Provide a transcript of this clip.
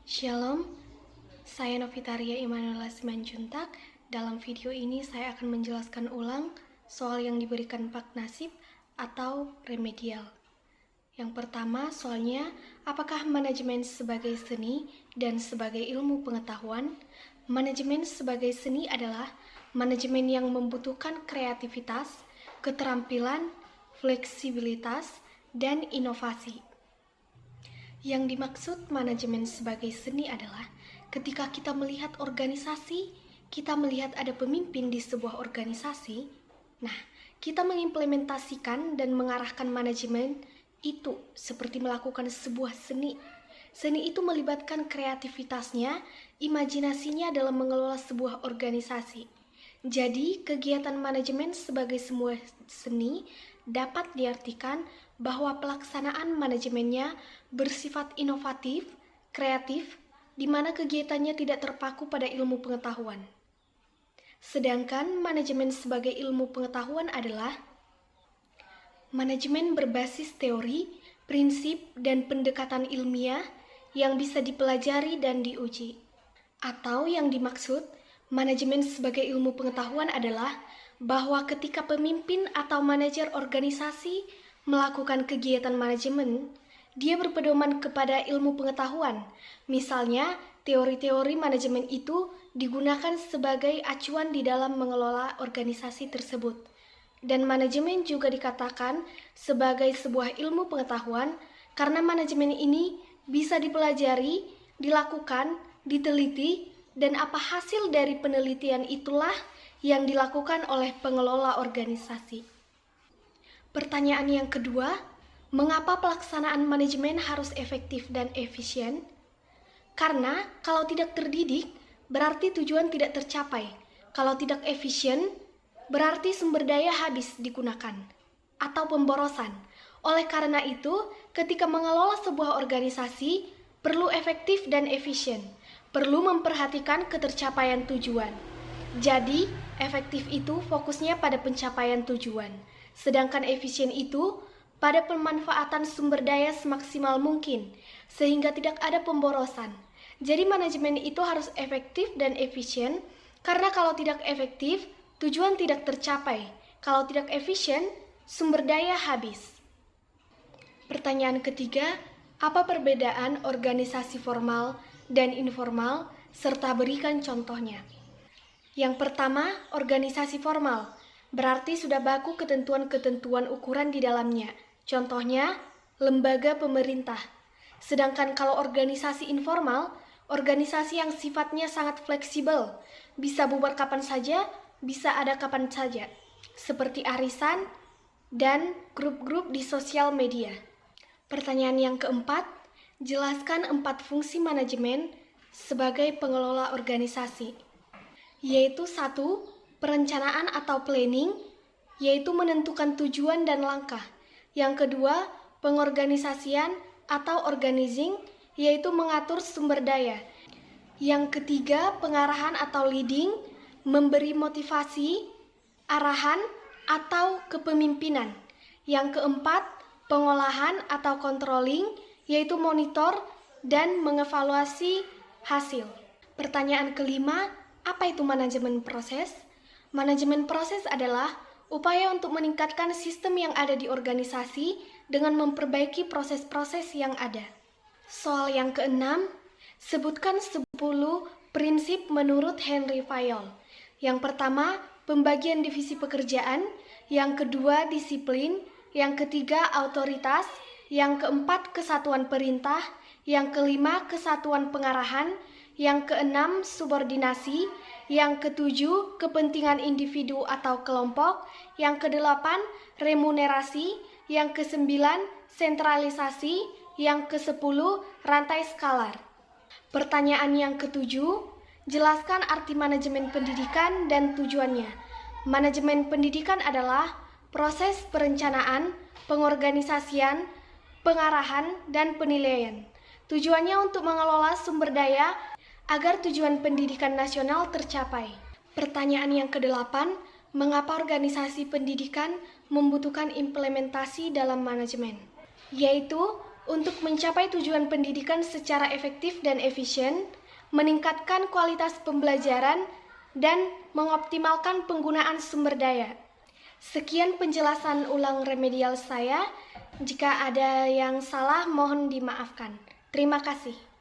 Shalom, saya Novitaria Immanuela Simanjuntak. Dalam video ini saya akan menjelaskan ulang soal yang diberikan Pak Nasib atau remedial. Yang pertama soalnya, apakah manajemen sebagai seni dan sebagai ilmu pengetahuan? Manajemen sebagai seni adalah manajemen yang membutuhkan kreativitas, keterampilan, fleksibilitas, dan inovasi. Yang dimaksud manajemen sebagai seni adalah ketika kita melihat organisasi, kita melihat ada pemimpin di sebuah organisasi, nah, kita mengimplementasikan dan mengarahkan manajemen itu seperti melakukan sebuah seni. Seni itu melibatkan kreativitasnya, imajinasinya dalam mengelola sebuah organisasi. Jadi, kegiatan manajemen sebagai sebuah seni dapat diartikan bahwa pelaksanaan manajemennya bersifat inovatif, kreatif, di mana kegiatannya tidak terpaku pada ilmu pengetahuan. Sedangkan manajemen sebagai ilmu pengetahuan adalah manajemen berbasis teori, prinsip, dan pendekatan ilmiah yang bisa dipelajari dan diuji. Atau yang dimaksud, manajemen sebagai ilmu pengetahuan adalah bahwa ketika pemimpin atau manajer organisasi melakukan kegiatan manajemen, dia berpedoman kepada ilmu pengetahuan. Misalnya, teori-teori manajemen itu digunakan sebagai acuan di dalam mengelola organisasi tersebut. Dan manajemen juga dikatakan sebagai sebuah ilmu pengetahuan karena manajemen ini bisa dipelajari, dilakukan, diteliti, dan apa hasil dari penelitian itulah yang dilakukan oleh pengelola organisasi. Pertanyaan yang kedua, mengapa pelaksanaan manajemen harus efektif dan efisien? Karena kalau tidak terdidik, berarti tujuan tidak tercapai. Kalau tidak efisien, berarti sumber daya habis digunakan atau pemborosan. Oleh karena itu, ketika mengelola sebuah organisasi, perlu efektif dan efisien. Perlu memperhatikan ketercapaian tujuan. Jadi, efektif itu fokusnya pada pencapaian tujuan. Sedangkan efisien itu pada pemanfaatan sumber daya semaksimal mungkin, sehingga tidak ada pemborosan. Jadi manajemen itu harus efektif dan efisien, karena kalau tidak efektif, tujuan tidak tercapai. Kalau tidak efisien, sumber daya habis. Pertanyaan ketiga, apa perbedaan organisasi formal dan informal, serta berikan contohnya. Yang pertama, organisasi formal. Berarti sudah baku ketentuan-ketentuan ukuran di dalamnya. Contohnya, lembaga pemerintah. Sedangkan kalau organisasi informal, organisasi yang sifatnya sangat fleksibel. Bisa bubar kapan saja, bisa ada kapan saja. Seperti arisan dan grup-grup di sosial media. Pertanyaan yang keempat, jelaskan 4 fungsi manajemen sebagai pengelola organisasi. Yaitu 1, perencanaan atau planning, yaitu menentukan tujuan dan langkah. Yang kedua, pengorganisasian atau organizing, yaitu mengatur sumber daya. Yang ketiga, pengarahan atau leading, memberi motivasi, arahan, atau kepemimpinan. Yang keempat, pengolahan atau controlling, yaitu monitor dan mengevaluasi hasil. Pertanyaan kelima, apa itu manajemen proses? Manajemen proses adalah upaya untuk meningkatkan sistem yang ada di organisasi dengan memperbaiki proses-proses yang ada. Soal yang keenam, sebutkan 10 prinsip menurut Henry Fayol. Yang pertama, pembagian divisi pekerjaan. Yang kedua, disiplin. Yang ketiga, autoritas. Yang keempat, kesatuan perintah. Yang kelima, kesatuan pengarahan. Yang keenam, subordinasi. Yang ketujuh, kepentingan individu atau kelompok. Yang kedelapan, remunerasi. Yang kesembilan, sentralisasi. Yang kesepuluh, rantai skalar. Pertanyaan yang ketujuh, jelaskan arti manajemen pendidikan dan tujuannya. Manajemen pendidikan adalah proses perencanaan, pengorganisasian, pengarahan, dan penilaian. Tujuannya untuk mengelola sumber daya agar tujuan pendidikan nasional tercapai. Pertanyaan yang kedelapan, mengapa organisasi pendidikan membutuhkan implementasi dalam manajemen? Yaitu untuk mencapai tujuan pendidikan secara efektif dan efisien, meningkatkan kualitas pembelajaran, dan mengoptimalkan penggunaan sumber daya. Sekian penjelasan ulang remedial saya. Jika ada yang salah, mohon dimaafkan. Terima kasih.